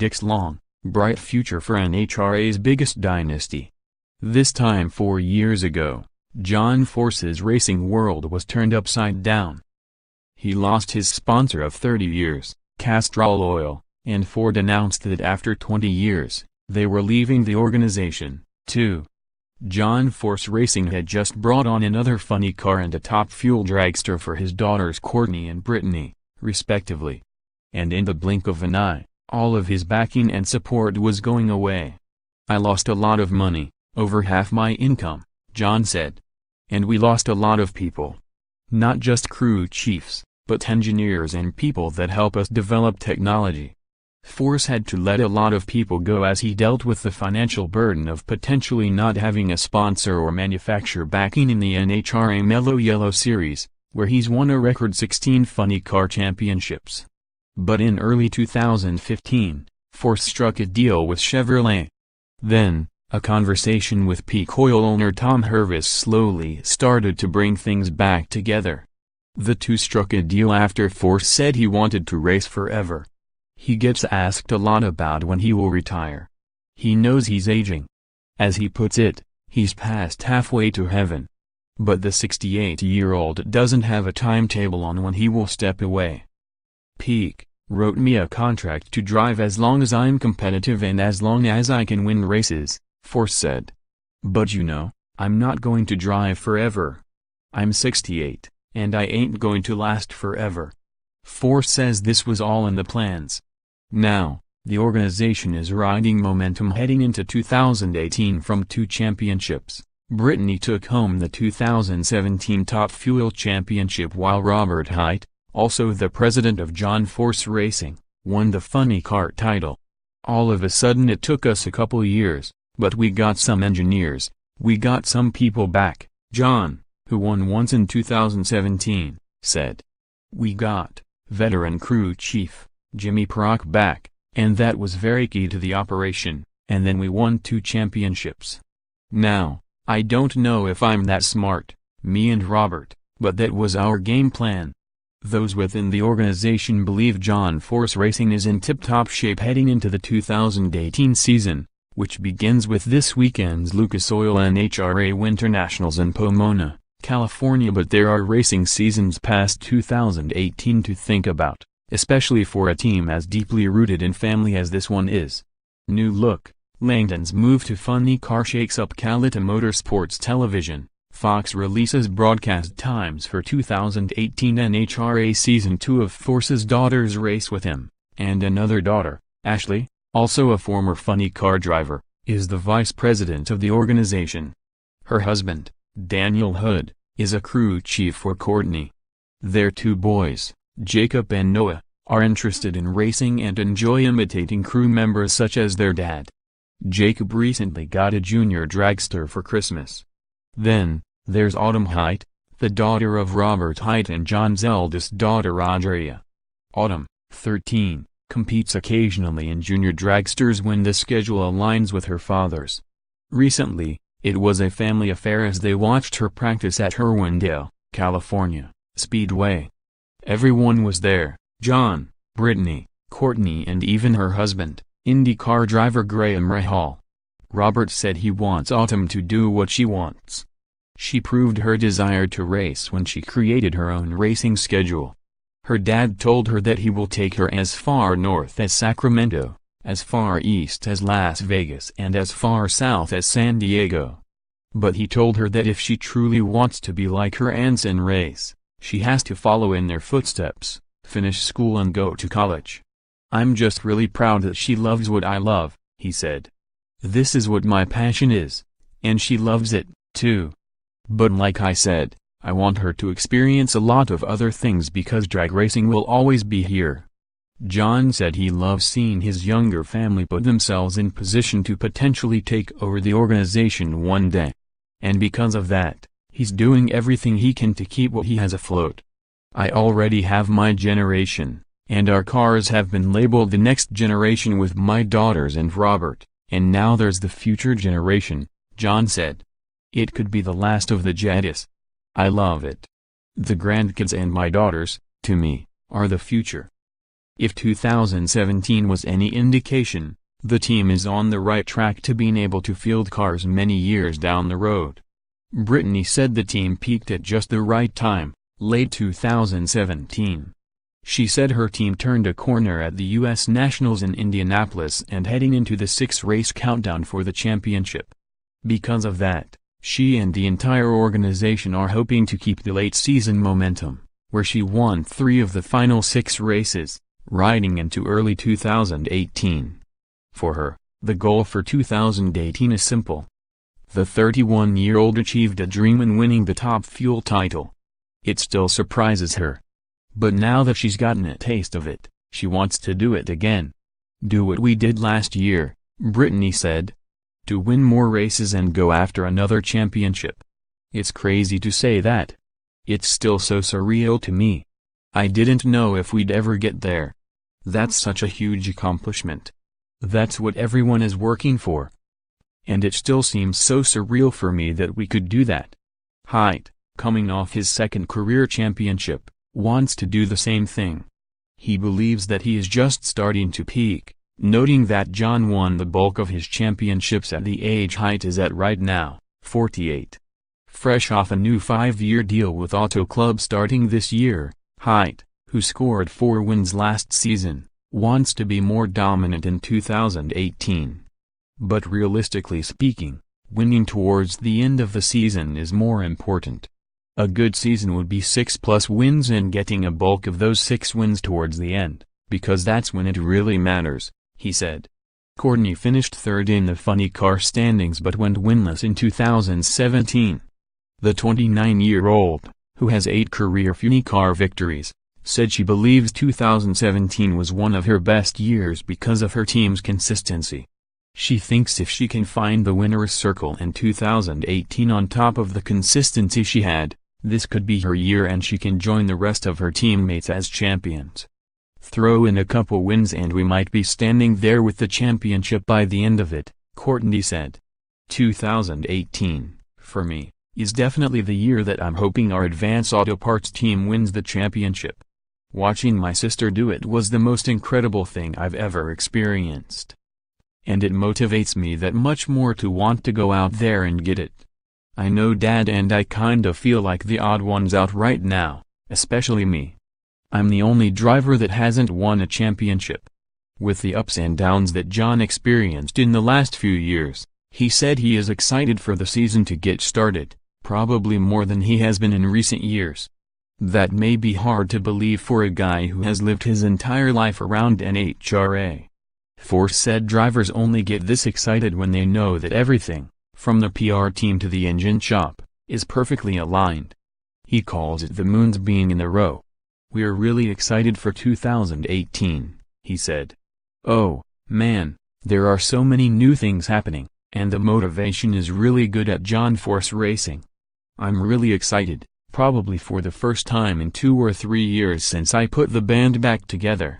predicts long, bright future for NHRA's biggest dynasty. This time 4 years ago, John Force's racing world was turned upside down. He lost his sponsor of 30 years, Castrol Oil, and Ford announced that after 20 years, they were leaving the organization, too. John Force Racing had just brought on another funny car and a top fuel dragster for his daughters Courtney and Brittany, respectively. And in the blink of an eye, all of his backing and support was going away. "I lost a lot of money, over half my income," John said. "And we lost a lot of people. Not just crew chiefs, but engineers and people that help us develop technology." Force had to let a lot of people go as he dealt with the financial burden of potentially not having a sponsor or manufacturer backing in the NHRA Mellow Yellow Series, where he's won a record 16 funny car championships. But in early 2015, Force struck a deal with Chevrolet. Then, a conversation with peak oil owner Tom Hervis slowly started to bring things back together. The two struck a deal after Force said he wanted to race forever. He gets asked a lot about when he will retire. He knows he's aging. As he puts it, he's past halfway to heaven. But the 68-year-old doesn't have a timetable on when he will step away. "Peak wrote me a contract to drive as long as I'm competitive and as long as I can win races," Force said. "But you know, I'm not going to drive forever. I'm 68, and I ain't going to last forever." Force says this was all in the plans. Now, the organization is riding momentum heading into 2018 from 2 championships. Brittany took home the 2017 Top Fuel Championship while Robert Hight, also the president of John Force Racing, won the funny car title. "All of a sudden it took us a couple years, but we got some engineers, we got some people back," John, who won once in 2017, said. "We got veteran crew chief Jimmy Prock back, and that was very key to the operation, and then we won 2 championships. Now, I don't know if I'm that smart, me and Robert, but that was our game plan." Those within the organization believe John Force Racing is in tip-top shape heading into the 2018 season, which begins with this weekend's Lucas Oil NHRA Winter Nationals in Pomona, California. But there are racing seasons past 2018 to think about, especially for a team as deeply rooted in family as this one is. New look: Langdon's move to funny car shakes up Calita Motorsports Television. Fox releases broadcast times for 2018 NHRA Season 2 of Force's daughters race with him, and another daughter, Ashley, also a former funny car driver, is the vice president of the organization. Her husband, Daniel Hood, is a crew chief for Courtney. Their 2 boys, Jacob and Noah, are interested in racing and enjoy imitating crew members such as their dad. Jacob recently got a junior dragster for Christmas. Then, there's Autumn Hight, the daughter of Robert Hight and John's eldest daughter Andrea. Autumn, 13, competes occasionally in junior dragsters when the schedule aligns with her father's. Recently, it was a family affair as they watched her practice at Irwindale, California, Speedway. Everyone was there: John, Brittany, Courtney, and even her husband, IndyCar driver Graham Rahal. Robert said he wants Autumn to do what she wants. She proved her desire to race when she created her own racing schedule. Her dad told her that he will take her as far north as Sacramento, as far east as Las Vegas, and as far south as San Diego. But he told her that if she truly wants to be like her aunts and race, she has to follow in their footsteps, finish school and go to college. "I'm just really proud that she loves what I love," he said. "This is what my passion is, and she loves it, too. But like I said, I want her to experience a lot of other things because drag racing will always be here." John said he loves seeing his younger family put themselves in position to potentially take over the organization one day. And because of that, he's doing everything he can to keep what he has afloat. "I already have my generation, and our cars have been labeled the next generation with my daughters and Robert, and now there's the future generation," John said. "It could be the last of the Jedis. I love it. The grandkids and my daughters, to me, are the future." If 2017 was any indication, the team is on the right track to being able to field cars many years down the road. Brittany said the team peaked at just the right time, late 2017. She said her team turned a corner at the U.S. Nationals in Indianapolis and heading into the 6-race countdown for the championship. Because of that, she and the entire organization are hoping to keep the late-season momentum, where she won 3 of the final 6 races, riding into early 2018. For her, the goal for 2018 is simple. The 31-year-old achieved a dream in winning the Top Fuel title. It still surprises her. But now that she's gotten a taste of it, she wants to do it again. Do what we did last year, Brittany said. To win more races and go after another championship. It's crazy to say that. It's still so surreal to me. I didn't know if we'd ever get there. That's such a huge accomplishment. That's what everyone is working for. And it still seems so surreal for me that we could do that. Haidt, coming off his 2nd career championship, wants to do the same thing. He believes that he is just starting to peak, noting that John won the bulk of his championships at the age Haidt is at right now, 48. Fresh off a new 5-year deal with Auto Club starting this year, Haidt, who scored 4 wins last season, wants to be more dominant in 2018. But realistically speaking, winning towards the end of the season is more important. A good season would be 6+ wins and getting a bulk of those 6 wins towards the end, because that's when it really matters, he said. Courtney finished 3rd in the funny car standings but went winless in 2017. The 29-year-old, who has 8 career funny car victories, said she believes 2017 was one of her best years because of her team's consistency. She thinks if she can find the winner's circle in 2018 on top of the consistency she had, this could be her year and she can join the rest of her teammates as champions. Throw in a couple wins and we might be standing there with the championship by the end of it, Courtney said. 2018, for me, is definitely the year that I'm hoping our Advance Auto Parts team wins the championship. Watching my sister do it was the most incredible thing I've ever experienced. And it motivates me that much more to want to go out there and get it. I know Dad and I kinda feel like the odd ones out right now, especially me. I'm the only driver that hasn't won a championship. With the ups and downs that John experienced in the last few years, he said he is excited for the season to get started, probably more than he has been in recent years. That may be hard to believe for a guy who has lived his entire life around NHRA. Force said drivers only get this excited when they know that everything, from the PR team to the engine shop, is perfectly aligned. He calls it the moons being in a row. We're really excited for 2018, he said. Oh, man, there are so many new things happening, and the motivation is really good at John Force Racing. I'm really excited, probably for the first time in 2 or 3 years since I put the band back together.